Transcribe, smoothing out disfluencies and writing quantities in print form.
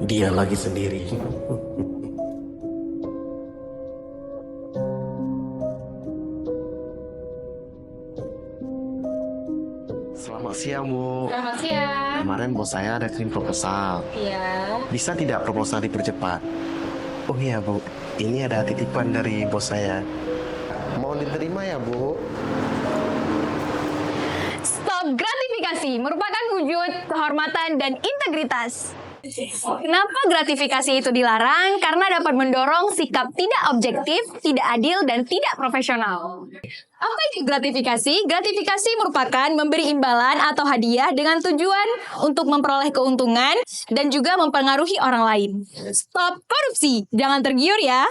Dia lagi sendiri. Selamat siang, Bu. Selamat siang. Kemarin bos saya ada kirim proposal. Iya. Bisa tidak proposal dipercepat? Oh iya, Bu. Ini ada titipan dari bos saya. Mau diterima ya, Bu? Stop gratifikasi merupakan wujud kehormatan dan integritas. Kenapa gratifikasi itu dilarang? Karena dapat mendorong sikap tidak objektif, tidak adil, dan tidak profesional. Apa itu gratifikasi? Gratifikasi merupakan memberi imbalan atau hadiah dengan tujuan untuk memperoleh keuntungan dan juga mempengaruhi orang lain. Stop korupsi, jangan tergiur ya.